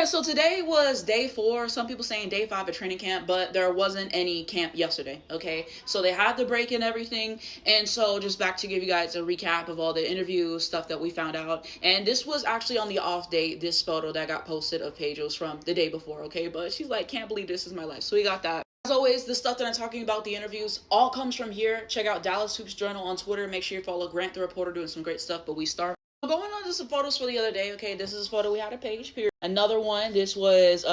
Yeah, so today was day 4. Some people saying day 5 of training camp, but there wasn't any camp yesterday, okay? So they had the break and everything. And so just back to give you guys a recap of all the interviews, stuff that we found out. And this was actually on the off day, this photo that got posted of Paige was from the day before, okay? But she's like, can't believe this is my life. So we got that. As always, the stuff that I'm talking about, the interviews, all comes from here. Check out Dallas Hoops Journal on Twitter. Make sure you follow Grant the Reporter, doing some great stuff. But we start going on to some photos for the other day. Okay, this is a photo we had of Paige, period. Another one, this was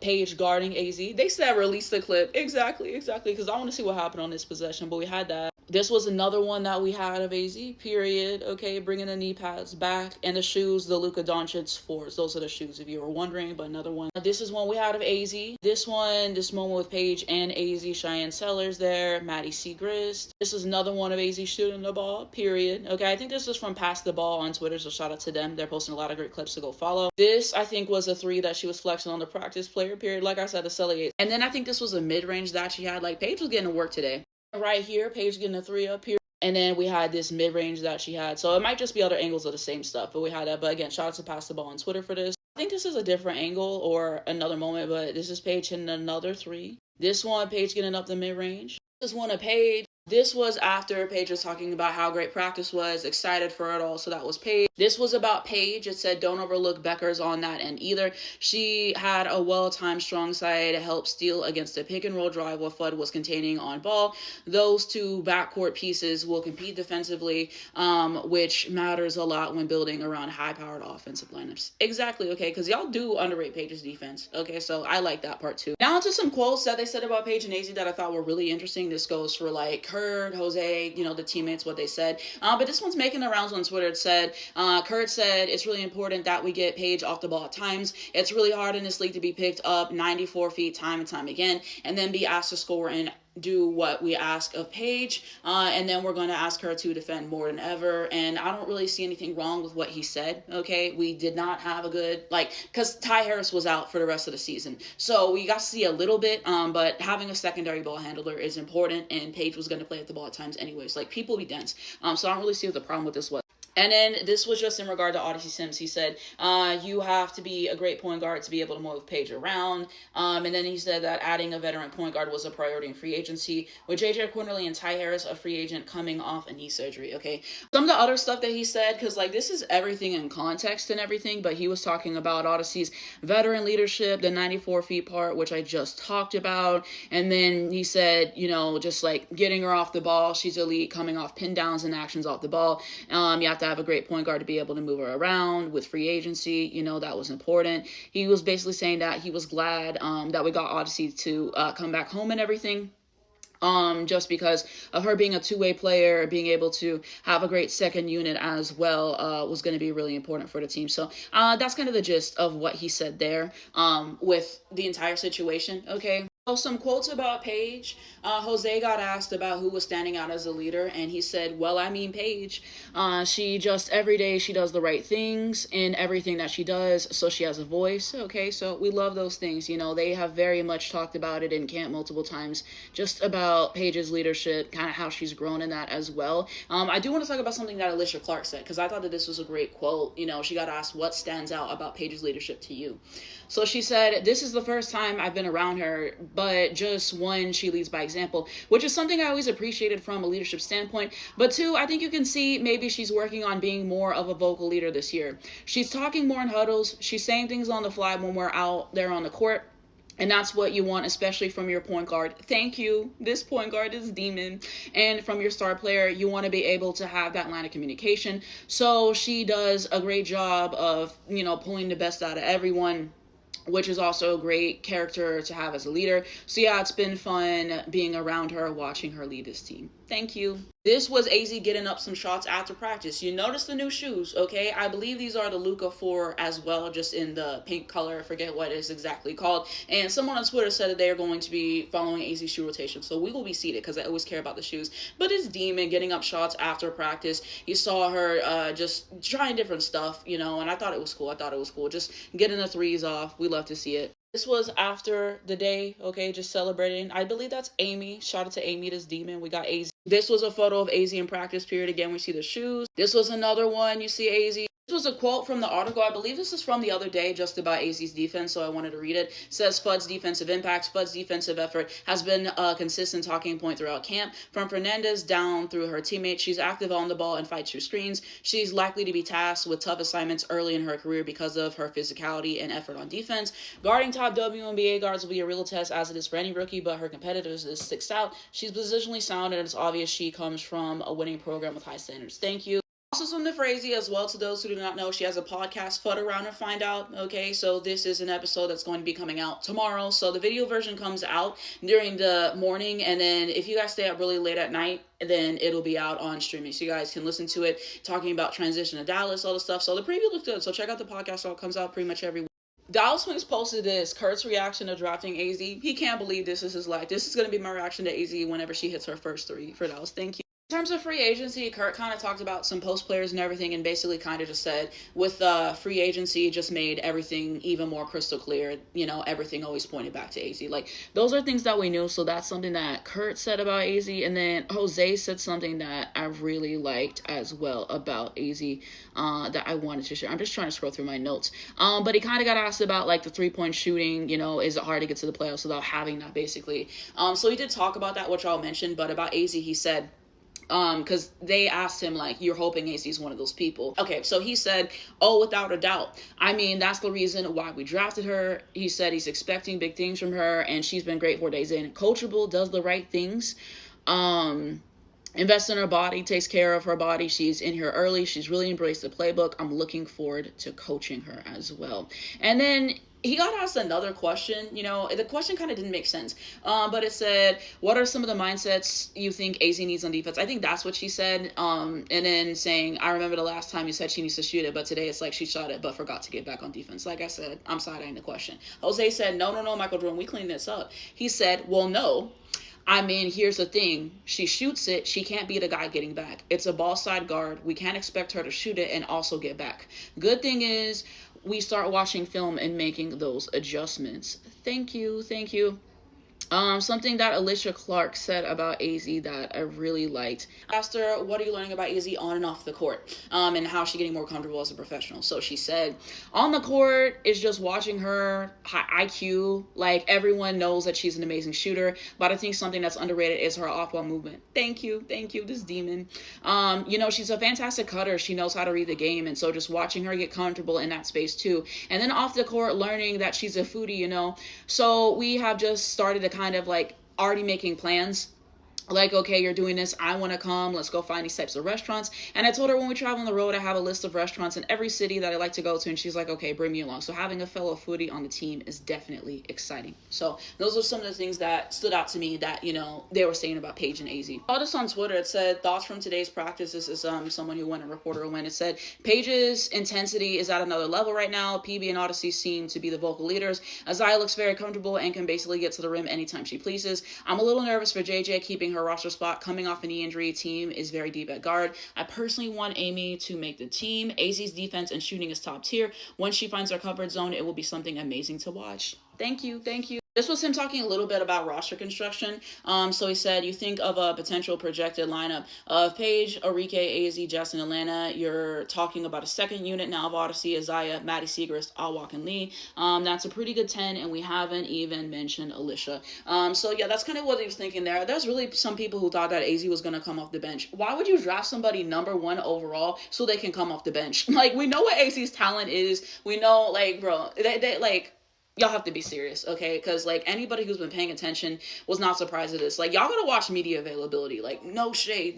Paige guarding AZ. They said release the clip. Exactly, because I want to see what happened on this possession, but we had that. This was another one that we had of AZ, period. Okay, bringing the knee pads back. And the shoes, the Luka Doncic 4s. Those are the shoes, if you were wondering, but another one. This is one we had of AZ. This moment with Paige and AZ, Cheyenne Sellers there, Maddie Segrist. This is another one of AZ shooting the ball, period. Okay, I think this is from Pass the Ball on Twitter, so shout out to them. They're posting a lot of great clips to go follow. This, I think, was a 3 that she was flexing on the practice player, period. Like I said, a Celly. And then I think this was a mid-range that she had. Like, Paige was getting to work today. Right here, Paige getting a 3 up here. And then we had this mid-range that she had. So it might just be other angles of the same stuff, but we had that. But again, shout out to Pass the Ball on Twitter for this. I think this is a different angle or another moment, but this is Paige hitting another 3. This one, Paige getting up the mid-range. This one of Paige. This was after Paige was talking about how great practice was, excited for it all, so that was Paige. This was about Paige. It said don't overlook Becker's on that end either. She had a well-timed strong side to help steal against a pick-and-roll drive while Flood was containing on ball. Those two backcourt pieces will compete defensively, which matters a lot when building around high-powered offensive lineups. Exactly, okay, because y'all do underrate Paige's defense, okay, so I like that part too. Now to some quotes that they said about Paige and AZ that I thought were really interesting. This goes for like Kurt, Jose, the teammates, what they said. But this one's making the rounds on Twitter. It said, Kurt said, it's really important that we get Paige off the ball at times. It's really hard in this league to be picked up 94 feet time and time again and then be asked to score and do what we ask of Paige, and then we're going to ask her to defend more than ever. And I don't really see anything wrong with what he said, okay? We did not have a good, because Ty Harris was out for the rest of the season. So we got to see a little bit, but having a secondary ball handler is important, and Paige was going to play at the ball at times anyways. People be dense. So I don't really see what the problem with this was. And then this was just in regard to Odyssey Sims. He said, you have to be a great point guard to be able to move Paige around. And then he said that adding a veteran point guard was a priority in free agency, with JJ Quinterly and Ty Harris, a free agent coming off a knee surgery, okay? Some of the other stuff that he said, because this is everything in context and everything, but he was talking about Odyssey's veteran leadership, the 94 feet part, which I just talked about. And then he said, just getting her off the ball. She's elite, coming off pin downs and actions off the ball. You have to have a great point guard to be able to move her around with free agency. That was important. He was basically saying that he was glad that we got Odyssey to come back home and everything. Just because of her being a two-way player, being able to have a great second unit as well, was going to be really important for the team. So that's kind of the gist of what he said there with the entire situation, okay? So some quotes about Paige. Jose got asked about who was standing out as a leader, and he said, Paige. She just, every day, she does the right things in everything that she does, so she has a voice, okay? So we love those things. They have very much talked about it in camp multiple times, just about Paige's leadership, kind of how she's grown in that as well. I do want to talk about something that Alysha Clark said, because I thought that this was a great quote. She got asked what stands out about Paige's leadership to you. So she said, this is the first time I've been around her, but just one, she leads by example, which is something I always appreciated from a leadership standpoint. But two, I think you can see maybe she's working on being more of a vocal leader this year. She's talking more in huddles. She's saying things on the fly when we're out there on the court. And that's what you want, especially from your point guard. Thank you. This point guard is demon. And from your star player, you want to be able to have that line of communication. So she does a great job of, pulling the best out of everyone, which is also a great character to have as a leader. So yeah, it's been fun being around her, watching her lead this team. Thank you. This was AZ getting up some shots after practice. You notice the new shoes, okay? I believe these are the Luka 4 as well, just in the pink color. I forget what it's exactly called. And someone on Twitter said that they are going to be following AZ's shoe rotation. So we will be seated because I always care about the shoes. But it's Demon getting up shots after practice. You saw her just trying different stuff, and I thought it was cool. Just getting the threes off. We love to see it. This was after the day, okay, just celebrating. I believe that's Amy. Shout out to Amy, this demon. We got AZ. This was a photo of AZ in practice, period. Again, we see the shoes. This was another one. You see AZ This was a quote from the article. I believe this is from the other day, just about AZ's defense, so I wanted to read it. It says Fudd's defensive impact, Fudd's defensive effort has been a consistent talking point throughout camp. From Fernandez down through her teammates, she's active on the ball and fights through screens. She's likely to be tasked with tough assignments early in her career because of her physicality and effort on defense. Guarding top WNBA guards will be a real test, as it is for any rookie, but her competitiveness sticks out. She's positionally sound, and it's obvious she comes from a winning program with high standards. Thank you. Also something crazy as well, to those who do not know, she has a podcast, Fud Around and Find Out. Okay, so this is an episode that's going to be coming out tomorrow. So the video version comes out during the morning, and then if you guys stay up really late at night, then it'll be out on streaming, so you guys can listen to it, talking about transition to Dallas, all the stuff. So the preview looked good, so check out the podcast. So it comes out pretty much every week. Dallas Wings posted this, Kurt's reaction to drafting AZ. He can't believe this is his life. This is going to be my reaction to AZ whenever she hits her first 3 for Dallas. Thank you. In terms of free agency, Kurt kind of talked about some post players and everything, and basically kind of just said with free agency, just made everything even more crystal clear. You know, everything always pointed back to AZ. Like, those are things that we knew, so that's something that Kurt said about AZ. And then Jose said something that I really liked as well about AZ that I wanted to share. I'm just trying to scroll through my notes. But he kind of got asked about, like, the 3-point shooting. You know, is it hard to get to the playoffs without having that, basically? So he did talk about that, which I'll mention. But about AZ, he said, because they asked him, like, you're hoping AZ's one of those people. Okay, so he said, oh, without a doubt. I mean, that's the reason why we drafted her. He said he's expecting big things from her, and she's been great 4 days in. Coachable, does the right things. Invests in her body, takes care of her body. She's in here early. She's really embraced the playbook. I'm looking forward to coaching her as well. And then he got asked another question. You know, the question kind of didn't make sense. But it said, what are some of the mindsets you think AZ needs on defense? I think that's what she said. And then saying, I remember the last time you said she needs to shoot it, but today it's like she shot it but forgot to get back on defense. Like I said, I'm side-eyeing the question. Jose said, no, Michael Jordan, we cleaned this up. He said, well, no. I mean, here's the thing. She shoots it. She can't be the guy getting back. It's a ball side guard. We can't expect her to shoot it and also get back. Good thing is we start watching film and making those adjustments. Thank you. Something that Alysha Clark said about AZ that I really liked. Asked her, what are you learning about AZ on and off the court? And how is she getting more comfortable as a professional? So she said, on the court is just watching her high IQ. Like, everyone knows that she's an amazing shooter, but I think something that's underrated is her off-ball movement. Thank you, this demon. You know, she's a fantastic cutter. She knows how to read the game, and so just watching her get comfortable in that space too. And then off the court, learning that she's a foodie, you know. So we have just started to kind of like already making plans. Like, okay, you're doing this, I want to come, let's go find these types of restaurants. And I told her when we travel on the road, I have a list of restaurants in every city that I like to go to, and she's like, okay, bring me along. So having a fellow foodie on the team is definitely exciting. So those are some of the things that stood out to me that, you know, they were saying about Paige and AZ. I saw this on Twitter. It said, thoughts from today's practice. This is someone who went, a reporter who went. It said, Paige's intensity is at another level right now. PB and Odyssey seem to be the vocal leaders. Azaya looks very comfortable and can basically get to the rim anytime she pleases. I'm a little nervous for JJ keeping her roster spot. Coming off a knee injury, team is very deep at guard. I personally want Amy to make the team. AZ's defense and shooting is top tier. Once she finds her comfort zone, it will be something amazing to watch. Thank you. This was him talking a little bit about roster construction. So he said, you think of a potential projected lineup of Paige, Arike, AZ, Jess, and Atlanta. You're talking about a second unit now of Odyssey, Azaya, Maddie Siegrist, Alwalk, and Lee. That's a pretty good 10, and we haven't even mentioned Alysha. So yeah, that's kind of what he was thinking there. There's really some people who thought that AZ was going to come off the bench. Why would you draft somebody #1 overall so they can come off the bench? Like, we know what AZ's talent is. We know, like, bro, they like, y'all have to be serious, okay? Because, like, anybody who's been paying attention was not surprised at this. Like, y'all gotta watch media availability. Like, no shade.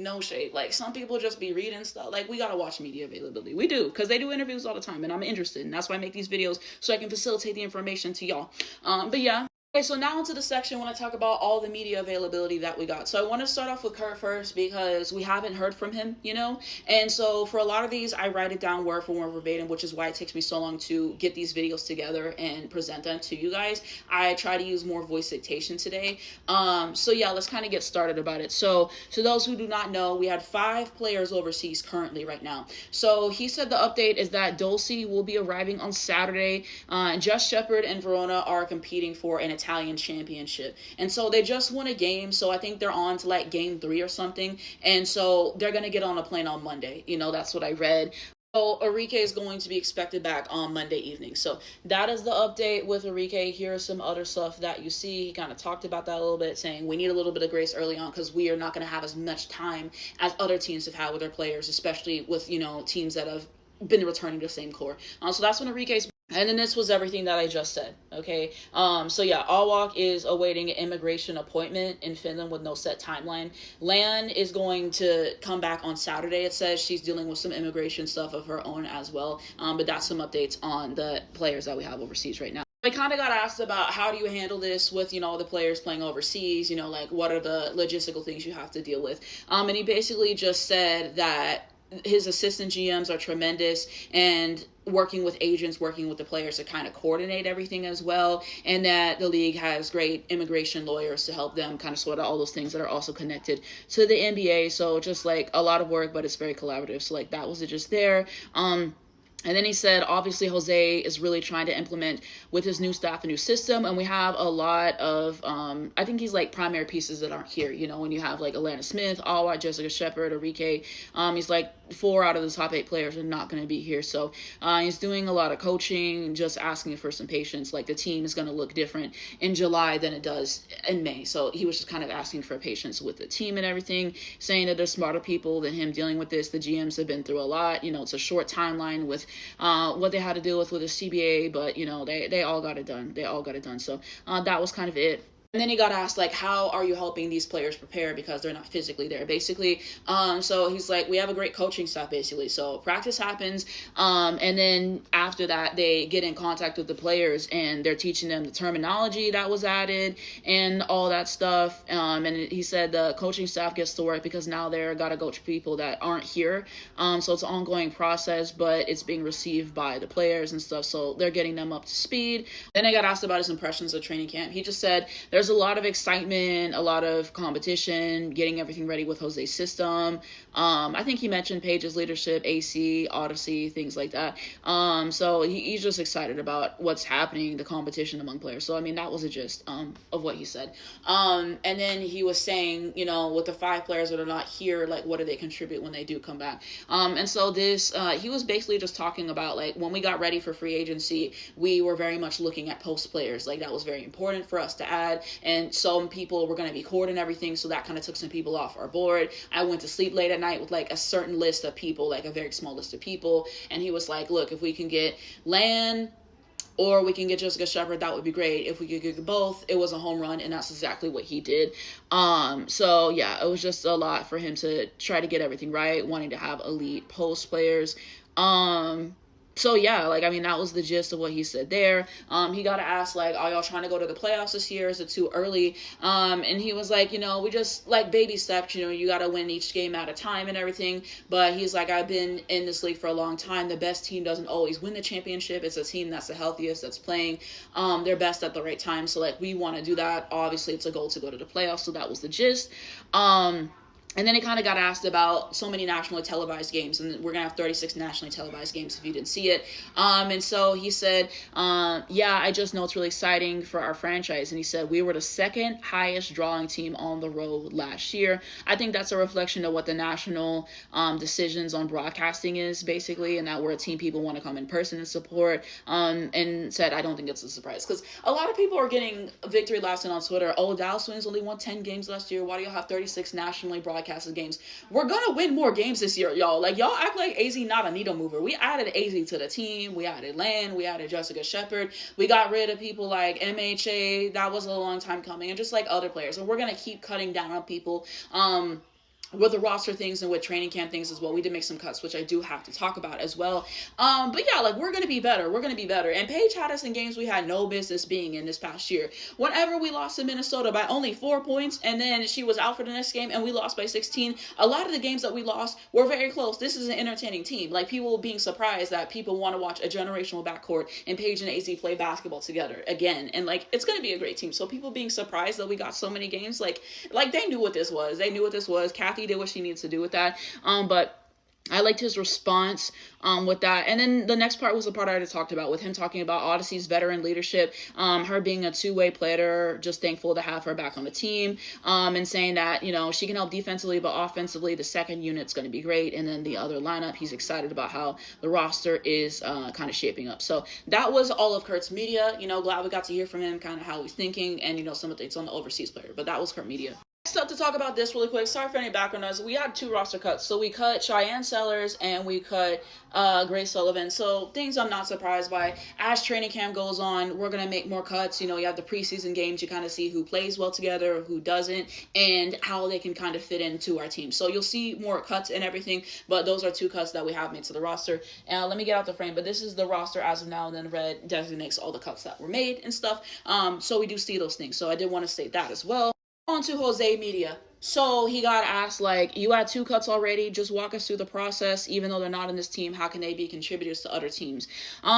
Like, some people just be reading stuff. Like, we gotta watch media availability. We do, because they do interviews all the time, and I'm interested. And that's why I make these videos, so I can facilitate the information to y'all. But yeah. Okay, so now into the section when I talk about all the media availability that we got. So I want to start off with Kurt first because we haven't heard from him, you know? And so for a lot of these, I write it down word for word verbatim, which is why it takes me so long to get these videos together and present them to you guys. I try to use more voice dictation today. So yeah, let's kind of get started about it. So to those who do not know, we had 5 players overseas currently right now. So he said the update is that Dulcie will be arriving on Saturday. Just Shepard and Verona are competing for an Italian championship, and so they just won a game, so I think they're on to like game 3 or something, and so they're gonna get on a plane on Monday. You know, that's what I read. So Enrique is going to be expected back on Monday evening. So that is the update with Enrique. Here's some other stuff that you see. He kind of talked about that a little bit, saying we need a little bit of grace early on because we are not going to have as much time as other teams have had with their players, especially with, teams that have been returning to the same core. So that's when Enrique's. And then this was everything that I just said. Okay. So yeah, Awak is awaiting an immigration appointment in Finland with no set timeline. Lan is going to come back on Saturday. It says she's dealing with some immigration stuff of her own as well. But that's some updates on the players that we have overseas right now. I kind of got asked about how do you handle this with, the players playing overseas, like what are the logistical things you have to deal with. And he basically just said that his assistant GMs are tremendous and working with agents, working with the players to kind of coordinate everything as well, and that the league has great immigration lawyers to help them kind of sort out all those things that are also connected to the NBA. So just like a lot of work, but it's very collaborative. So like that was it just there. And then he said, obviously, Jose is really trying to implement with his new staff a new system. And we have a lot of, I think he's like primary pieces that aren't here. When you have like Alana Smith, Alwa, Jessica Shepard, Enrique, he's like 4 out of the top 8 players are not going to be here. So he's doing a lot of coaching, just asking for some patience. Like the team is going to look different in July than it does in May. So he was just kind of asking for patience with the team and everything, saying that there's smarter people than him dealing with this. The GMs have been through a lot. It's a short timeline with what they had to deal with the CBA, but they all got it done. They all got it done. So that was kind of it. And then he got asked, like, how are you helping these players prepare because they're not physically there, basically. So he's like, we have a great coaching staff, basically. So practice happens, and then after that, they get in contact with the players, and they're teaching them the terminology that was added and all that stuff. And he said the coaching staff gets to work because now they're got to coach people that aren't here. So it's an ongoing process, but it's being received by the players and stuff. So they're getting them up to speed. Then I got asked about his impressions of training camp. He just said, there's a lot of excitement, a lot of competition, getting everything ready with Jose's system. I think he mentioned Paige's leadership, AC, Odyssey, things like that. So he's just excited about what's happening, the competition among players. So, that was a gist of what he said. And then he was saying, with the 5 players that are not here, like, what do they contribute when they do come back? And so this, he was basically just talking about, like, when we got ready for free agency, we were very much looking at post players. Like, that was very important for us to add. And some people were going to be court and everything, so that kind of took some people off our board. I went to sleep late at night with like a certain list of people, like a very small list of people, and he was like, look, if we can get Lan or we can get Jessica Shepard, that would be great. If we could get both, it was a home run, and that's exactly what he did. So yeah, it was just a lot for him to try to get everything right, wanting to have elite post players. So yeah, that was the gist of what he said there. He got asked, like, are y'all trying to go to the playoffs this year? Is it too early? And he was like, we just, like, baby steps, you got to win each game at a time and everything. But he's like, I've been in this league for a long time. The best team doesn't always win the championship. It's a team that's the healthiest, that's playing their best at the right time. So, like, we want to do that. Obviously, it's a goal to go to the playoffs. So that was the gist. And then he kind of got asked about so many nationally televised games, and we're going to have 36 nationally televised games if you didn't see it. And so he said, yeah, I just know it's really exciting for our franchise. And he said, we were the 2nd highest drawing team on the road last year. I think that's a reflection of what the national decisions on broadcasting is, basically, and that we're a team people want to come in person and support. And said, I don't think it's a surprise. Because a lot of people are getting victory laps in on Twitter. Oh, Dallas Wings only won 10 games last year. Why do y'all have 36 nationally broadcasted games? We're gonna win more games this year, y'all. Like, y'all act like AZ not a needle mover. We added AZ to the team. We added Lan. We added Jessica Shepard. We got rid of people like MHA. That was a long time coming, and just like other players. And we're gonna keep cutting down on people. With the roster things and with training camp things as well. We did make some cuts, which I do have to talk about as well. But yeah, like, we're going to be better. We're going to be better. And Paige had us in games we had no business being in this past year. Whenever we lost to Minnesota by only 4 points, and then she was out for the next game and we lost by 16, a lot of the games that we lost were very close. This is an entertaining team. Like, people being surprised that people want to watch a generational backcourt and Paige and AZ play basketball together again. And, like, it's going to be a great team. So people being surprised that we got so many games, like they knew what this was. They knew what this was. Kathy did what she needs to do with that. But I liked his response with that. And then the next part was the part I already talked about, with him talking about Odyssey's veteran leadership, her being a two-way player, just thankful to have her back on the team, and saying that, you know, she can help defensively, but offensively, the second unit's going to be great. And then the other lineup, he's excited about how the roster is kind of shaping up. So that was all of Kurt's media. You know, glad we got to hear from him, kind of how he's thinking, and, you know, some updates on the overseas player. But that was Kurt media. Next up, to talk about this really quick, sorry for any background noise, we had 2 roster cuts. So we cut Cheyenne Sellers and we cut Grace Sullivan. So things I'm not surprised by. As training camp goes on, we're going to make more cuts. You know, you have the preseason games, you kind of see who plays well together, who doesn't, and how they can kind of fit into our team. So you'll see more cuts and everything, but those are 2 cuts that we have made to the roster. And let me get out the frame, but this is the roster as of now, and then red designates all the cuts that were made and stuff. So we do see those things. So I did want to state that as well. On to Jose media. So he got asked, like, you had 2 cuts already, just walk us through the process. Even though they're not in this team, how can they be contributors to other teams?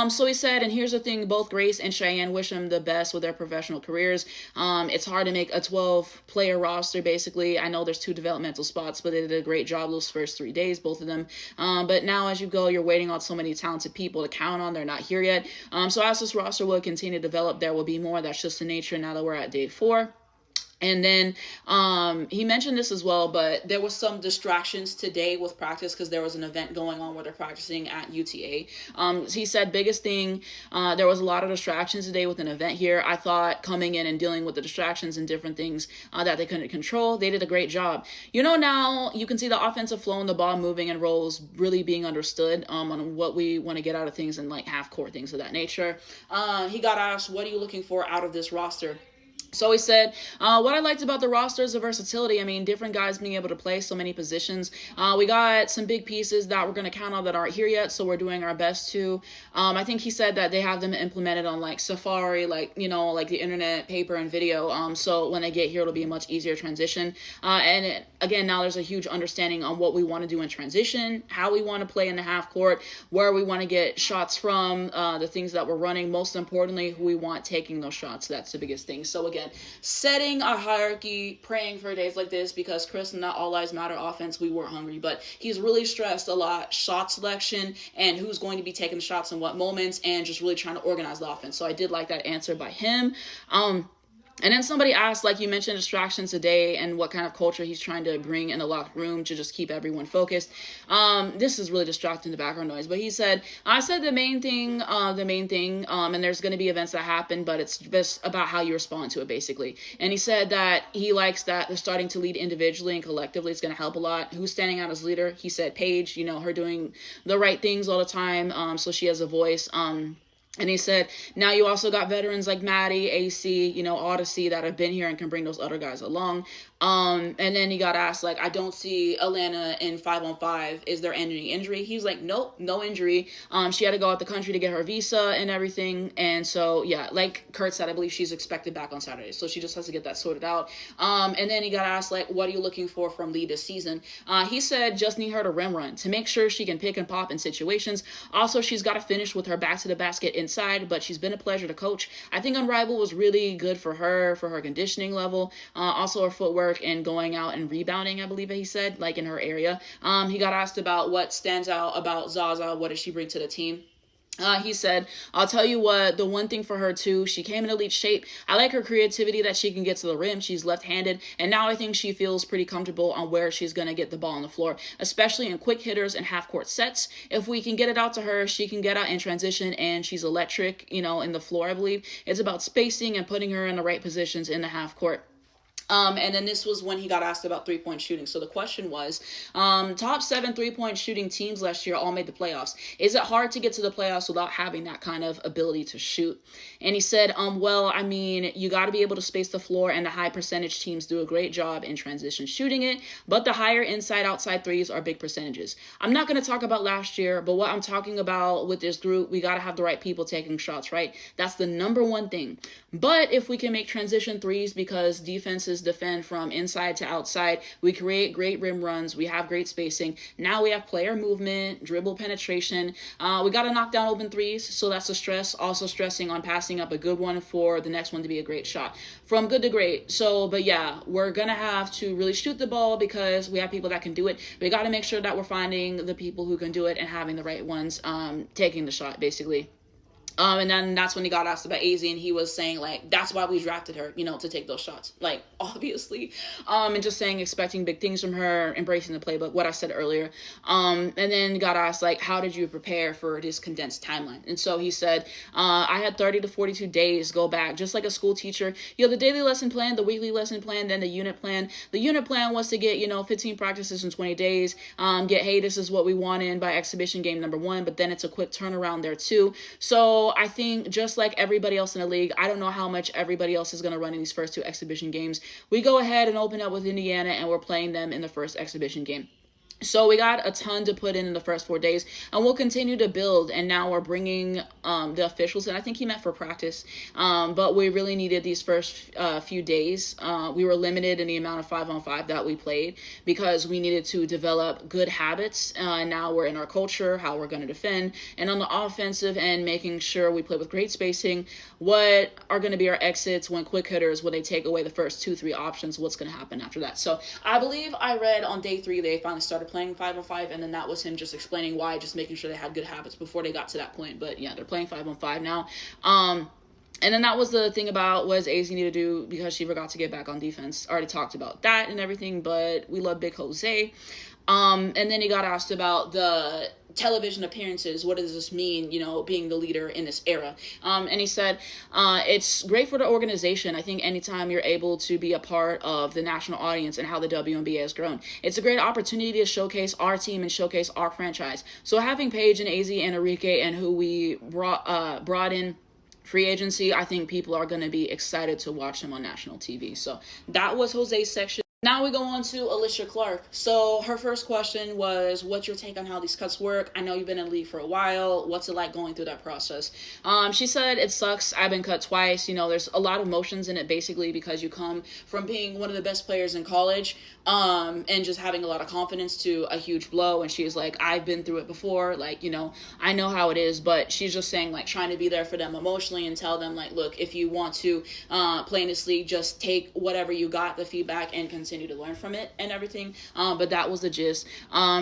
So he said, and here's the thing, both Grace and Cheyenne wish them the best with their professional careers. It's hard to make a 12-player roster, basically. I know there's 2 developmental spots, but they did a great job those first 3 days, both of them. But now as you go, you're waiting on so many talented people to count on. They're not here yet. So as this roster will continue to develop, there will be more. That's just the nature now that we're at day 4. And then he mentioned this as well, but there was some distractions today with practice because there was an event going on where they're practicing at UTA. He said biggest thing, there was a lot of distractions today with an event here. I thought coming in and dealing with the distractions and different things that they couldn't control, they did a great job. You know, now you can see the offensive flow and the ball moving and roles really being understood on what we want to get out of things and like half-court things of that nature. He got asked, what are you looking for out of this roster? So he said, what I liked about the roster is the versatility. I mean, different guys being able to play so many positions. We got some big pieces that we're going to count on that aren't here yet, so we're doing our best to. I think he said that they have them implemented on, like, Safari, like, you know, like the internet, paper, and video. So when they get here, it'll be a much easier transition. Again, now there's a huge understanding on what we want to do in transition, how we want to play in the half court, where we want to get shots from, the things that we're running. Most importantly, who we want taking those shots. That's the biggest thing. So again, setting a hierarchy, praying for days like this, because Chris, not all lives matter offense, we weren't hungry, but he's really stressed a lot shot selection and who's going to be taking the shots in what moments, and just really trying to organize the offense. So I did like that answer by him. And then somebody asked, like you mentioned, distractions today and what kind of culture he's trying to bring in the locker room to just keep everyone focused. This is really distracting, the background noise. But he said, I said the main thing, and there's going to be events that happen, but it's just about how you respond to it, basically. And he said that he likes that they're starting to lead individually and collectively. It's going to help a lot. Who's standing out as leader? He said Paige, you know, her doing the right things all the time, so she has a voice. And he said, now you also got veterans like Maddie, AC, you know, Odyssey that have been here and can bring those other guys along. And then he got asked, like, I don't see Alana in 5-on-5. Is there any injury? He's like, nope, no injury. She had to go out the country to get her visa and everything. And so, yeah, like Kurt said, I believe she's expected back on Saturday. So she just has to get that sorted out. And then he got asked, like, what are you looking for from Lee this season? He said, just need her to rim run to make sure she can pick and pop in situations. Also, she's got to finish with her back to the basket inside, but she's been a pleasure to coach. I think Unrivaled was really good for her conditioning level. Also her footwork and going out and rebounding, I believe he said, like in her area. He got asked about what stands out about Zaza, what does she bring to the team? He said, I'll tell you what, the one thing for her too, she came in elite shape. I like her creativity that she can get to the rim. She's left-handed, and now I think she feels pretty comfortable on where she's going to get the ball on the floor, especially in quick hitters and half-court sets. If we can get it out to her, she can get out in transition, and she's electric, you know, in the floor, I believe. It's about spacing and putting her in the right positions in the half-court. And then this was when he got asked about three-point shooting. So the question was, top 7 three-point shooting teams last year all made the playoffs. Is it hard to get to the playoffs without having that kind of ability to shoot? And he said, well, I mean, you got to be able to space the floor, and the high percentage teams do a great job in transition shooting it, but the higher inside-outside threes are big percentages. I'm not going to talk about last year, but what I'm talking about with this group, we got to have the right people taking shots, right? That's the number one thing. But if we can make transition threes, because defense offenses defend from inside to outside. We create great rim runs. We have great spacing. Now we have player movement, dribble penetration. We got to knock down open threes, so that's a stress. Also stressing on passing up a good one for the next one to be a great shot. From good to great. So, but yeah, we're going to have to really shoot the ball because we have people that can do it. We got to make sure that we're finding the people who can do it and having the right ones taking the shot, basically. And then that's when he got asked about AZ, and he was saying, like, that's why we drafted her, to take those shots. Like, obviously. And just saying, expecting big things from her, embracing the playbook, what I said earlier. And then got asked, like, how did you prepare for this condensed timeline? And so he said, I had 30 to 42 days go back, just like a school teacher. The daily lesson plan, the weekly lesson plan, then the unit plan. The unit plan was to get, 15 practices in 20 days, get, hey, this is what we want in by exhibition game number 1, but then it's a quick turnaround there too. So I think just like everybody else in the league, I don't know how much everybody else is going to run in these first 2 exhibition games. We go ahead and open up with Indiana, and we're playing them in the first exhibition game. So we got a ton to put in the first 4 days, and we'll continue to build. And now we're bringing the officials, and I think he meant for practice, but we really needed these first few days. We were limited in the amount of 5-on-5 that we played because we needed to develop good habits. And now we're in our culture, how we're going to defend, and on the offensive end, making sure we play with great spacing. What are going to be our exits when quick hitters, when they take away the first 2-3 options, what's going to happen after that? So I believe I read on day 3 they finally started playing 5-on-5, and then that was him just explaining why, just making sure they had good habits before they got to that point. But yeah, they're playing 5-on-5 now. And then that was the thing about what does AZ need to do because she forgot to get back on defense. Already talked about that and everything, but we love Big Jose. And then he got asked about the television appearances. What does this mean, being the leader in this era? And he said, it's great for the organization. I think anytime you're able to be a part of the national audience and how the WNBA has grown, it's a great opportunity to showcase our team and showcase our franchise. So having Paige and AZ and Enrique and who we brought in free agency, I think people are going to be excited to watch them on national TV. So that was Jose's section. Now we go on to Alysha Clark. So her first question was, what's your take on how these cuts work? I know you've been in the league for a while. What's it like going through that process? She said, it sucks. I've been cut twice. There's a lot of emotions in it, basically, because you come from being one of the best players in college and just having a lot of confidence to a huge blow. And she's like, I've been through it before. Like, I know how it is. But she's just saying, like, trying to be there for them emotionally and tell them, like, look, if you want to play in this league, just take whatever you got, the feedback, and continue to learn from it and everything. But that was the gist.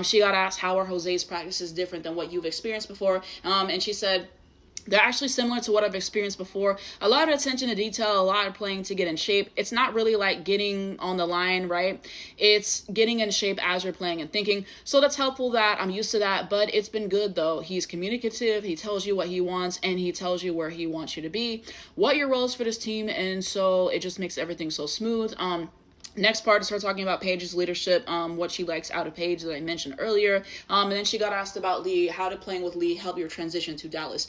She got asked, how are Jose's practices different than what you've experienced before? And she said, they're actually similar to what I've experienced before. A lot of attention to detail, a lot of playing to get in shape. It's not really like getting on the line, right? It's getting in shape as you're playing and thinking. So that's helpful that I'm used to that, but it's been good though. He's communicative. He tells you what he wants and he tells you where he wants you to be, what your role is for this team. And so it just makes everything so smooth. Next part, start talking about Paige's leadership, what she likes out of Paige that I mentioned earlier. And then she got asked about Lee, how did playing with Lee help your transition to Dallas?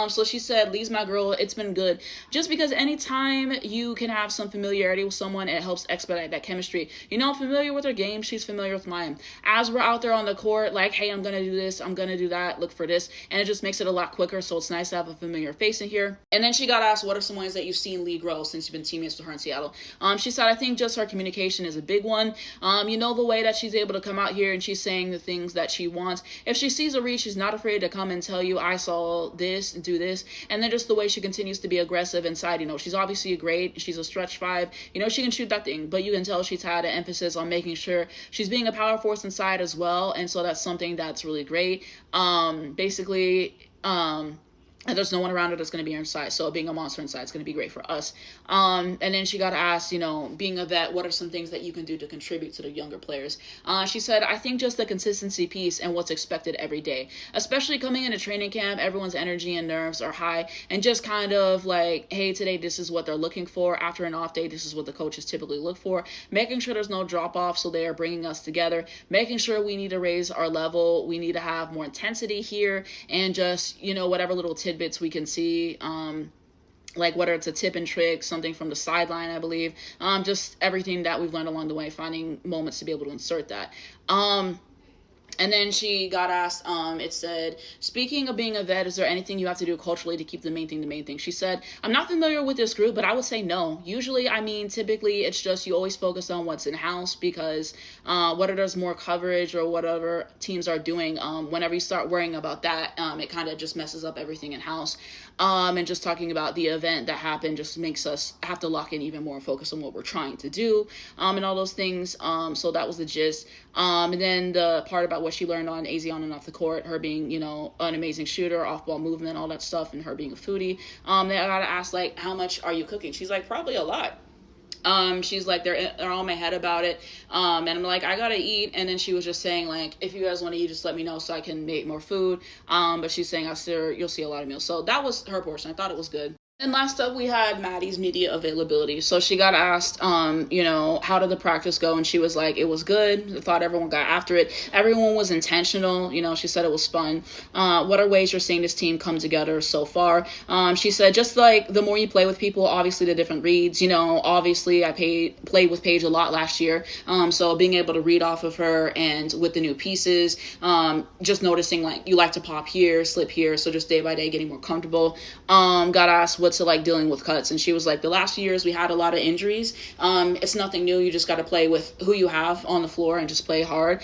So she said, Lee's my girl. It's been good. Just because anytime you can have some familiarity with someone, it helps expedite that chemistry. I'm familiar with her game. She's familiar with mine. As we're out there on the court, like, hey, I'm going to do this. I'm going to do that. Look for this. And it just makes it a lot quicker. So it's nice to have a familiar face in here. And then she got asked, what are some ways that you've seen Lee grow since you've been teammates with her in Seattle? She said, I think just her communication is a big one. The way that she's able to come out here and she's saying the things that she wants. If she sees a read, she's not afraid to come and tell you, I saw this, do this. And then just the way she continues to be aggressive inside. She's obviously she's a stretch 5. She can shoot that thing, but you can tell she's had an emphasis on making sure she's being a power force inside as well. And so that's something that's really great. And there's no one around her that's going to be inside. So being a monster inside is going to be great for us. And then she got asked, being a vet, what are some things that you can do to contribute to the younger players? She said, I think just the consistency piece and what's expected every day, especially coming into training camp, everyone's energy and nerves are high and just kind of like, hey, today, this is what they're looking for. After an off day, this is what the coaches typically look for, making sure there's no drop off. So they are bringing us together, making sure we need to raise our level. We need to have more intensity here and just, whatever little tidbits we can see, like whether it's a tip and trick, something from the sideline, I believe, just everything that we've learned along the way, finding moments to be able to insert that. And then she got asked, it said, speaking of being a vet, is there anything you have to do culturally to keep the main thing? She said, I'm not familiar with this group, but I would say no. Usually, I mean, typically it's just you always focus on what's in-house because whether there's more coverage or whatever teams are doing, whenever you start worrying about that, it kind of just messes up everything in-house. And just talking about the event that happened just makes us have to lock in even more and focus on what we're trying to do, and all those things. So that was the gist. And then the part about what she learned on AZ on and off the court, her being, an amazing shooter, off-ball movement, all that stuff, and her being a foodie. They got to ask, like, how much are you cooking? She's like, probably a lot. She's like, they're on my head about it. And I'm like, I gotta eat. And then she was just saying, like, if you guys want to eat, just let me know so I can make more food. But she's saying, you'll see a lot of meals. So that was her portion. I thought it was good. And last up, we had Maddie's media availability. So she got asked, how did the practice go? And she was like, it was good. I thought everyone got after it. Everyone was intentional. She said it was fun. What are ways you're seeing this team come together so far? She said, just like the more you play with people, obviously the different reads. Obviously I played with Paige a lot last year. So being able to read off of her and with the new pieces, just noticing like you like to pop here, slip here. So just day by day getting more comfortable. Got asked what's it like dealing with cuts, and she was like, the last few years we had a lot of injuries. It's nothing new. You just got to play with who you have on the floor and just play hard.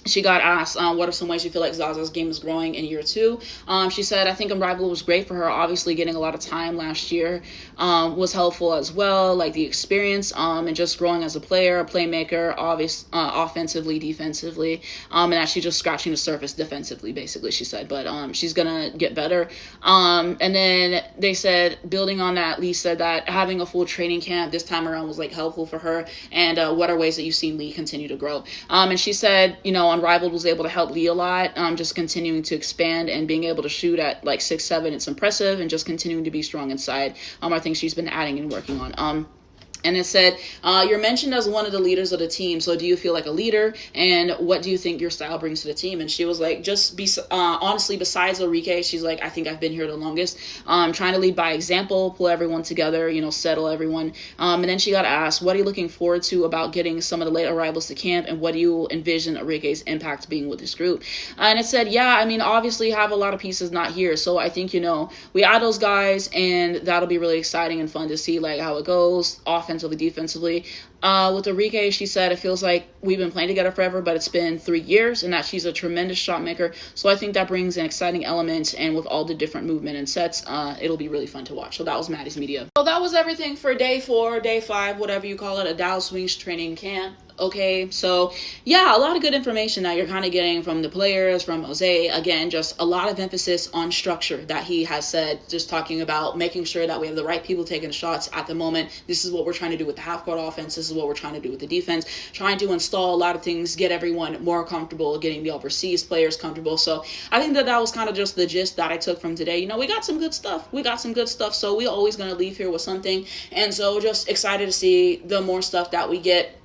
She got asked, what are some ways you feel like Zaza's game is growing in year 2? She said, I think Unrivaled was great for her. Obviously, getting a lot of time last year was helpful as well, like the experience and just growing as a player, a playmaker, offensively, defensively, and actually just scratching the surface defensively, basically, she said. But she's going to get better. And then they said, building on that, Lee said that having a full training camp this time around was like helpful for her. And what are ways that you've seen Lee continue to grow? And she said, Unrivaled was able to help Lee a lot, just continuing to expand and being able to shoot at like 6'7", it's impressive, and just continuing to be strong inside. I think she's been adding and working on. And it said, you're mentioned as one of the leaders of the team. So do you feel like a leader? And what do you think your style brings to the team? And she was like, honestly, besides Enrique, she's like, I think I've been here the longest. Trying to lead by example, pull everyone together, settle everyone. And then she got asked, what are you looking forward to about getting some of the late arrivals to camp? And what do you envision Enrique's impact being with this group? And it said, obviously have a lot of pieces not here. So I think, we add those guys, and that'll be really exciting and fun to see like how it goes offensively, defensively. With Enrique, she said, it feels like we've been playing together forever, but it's been 3 years, and that she's a tremendous shot maker. So I think that brings an exciting element, and with all the different movement and sets, it'll be really fun to watch. So that was Maddie's media. So that was everything for day 4, day 5, whatever you call it, a Dallas Wings training camp. Okay, so yeah, a lot of good information that you're kind of getting from the players, from Jose. Again, just a lot of emphasis on structure that he has said, just talking about making sure that we have the right people taking the shots at the moment. This is what we're trying to do with the half-court offense. This is what we're trying to do with the defense. Trying to install a lot of things, get everyone more comfortable, getting the overseas players comfortable. So I think that was kind of just the gist that I took from today. We got some good stuff. So we're always going to leave here with something. And so just excited to see the more stuff that we get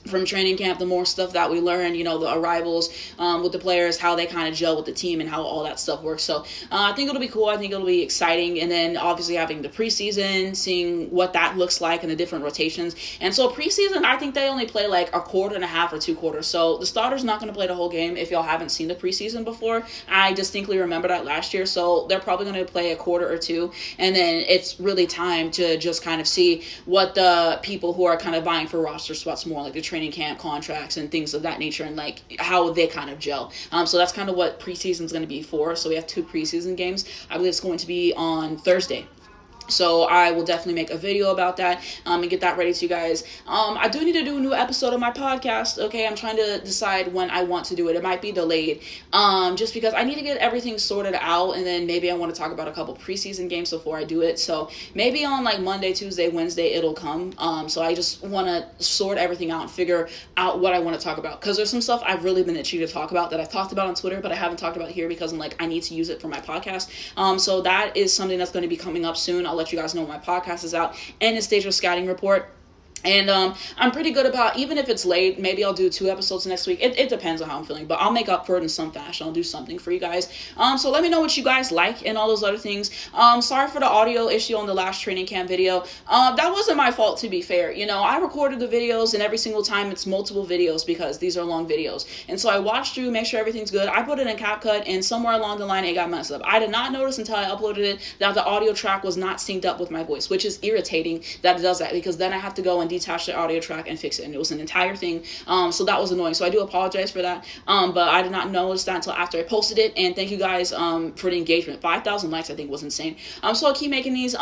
from training camp, the more stuff that we learn, the arrivals with the players, how they kind of gel with the team and how all that stuff works. So I think it'll be cool. I think it'll be exciting. And then obviously having the preseason, seeing what that looks like and the different rotations. And so preseason, I think they only play like a quarter and a half or 2 quarters. So the starter's not going to play the whole game. If y'all haven't seen the preseason before, I distinctly remember that last year. So they're probably going to play a quarter or 2. And then it's really time to just kind of see what the people who are kind of vying for roster spots more, like the training camp contracts and things of that nature, and like how they kind of gel. So that's kind of what preseason is going to be for. So we have 2 preseason games. I believe it's going to be on Thursday. So I will definitely make a video about that and get that ready to you guys. I do need to do a new episode of my podcast. Okay, I'm trying to decide when I want to do it. It might be delayed just because I need to get everything sorted out, and then maybe I want to talk about a couple preseason games before I do it. So maybe on like Monday, Tuesday, Wednesday, it'll come. So I just want to sort everything out and figure out what I want to talk about, because there's some stuff I've really been itchy to talk about that I've talked about on Twitter, but I haven't talked about here because I'm like, I need to use it for my podcast. So that is something that's going to be coming up soon. I'll let you guys know when my podcast is out. And the Stage of Scouting Report. And I'm pretty good about, even if it's late, maybe I'll do 2 episodes next week. It depends on how I'm feeling, but I'll make up for it in some fashion. I'll do something for you guys. So let me know what you guys like and all those other things. Sorry for the audio issue on the last training camp video. That wasn't my fault, to be fair. You know, I recorded the videos, and every single time it's multiple videos because these are long videos. And so I watched through, make sure everything's good. I put it in CapCut, and somewhere along the line it got messed up. I did not notice until I uploaded it that the audio track was not synced up with my voice, which is irritating that it does that, because then I have to go and detach the audio track and fix it, and it was an entire thing. So that was annoying, so I do apologize for that. But I did not notice that until after I posted it. And thank you guys for the engagement. 5,000 likes, I think, was insane. So I'll keep making these.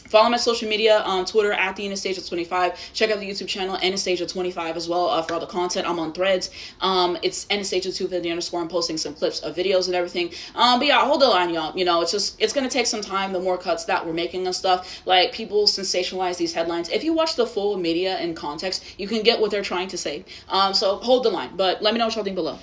Follow my social media on Twitter at the Anastasia25. Check out the YouTube channel Anastasia25 as well for all the content. I'm on Threads. It's Anastasia250_. I'm posting some clips of videos and everything. But yeah, hold the line, y'all. You know, it's gonna take some time. The more cuts that we're making and stuff, like, people sensationalize these headlines. If you watch the full media in context, you can get what they're trying to say. So hold the line. But let me know what y'all think below.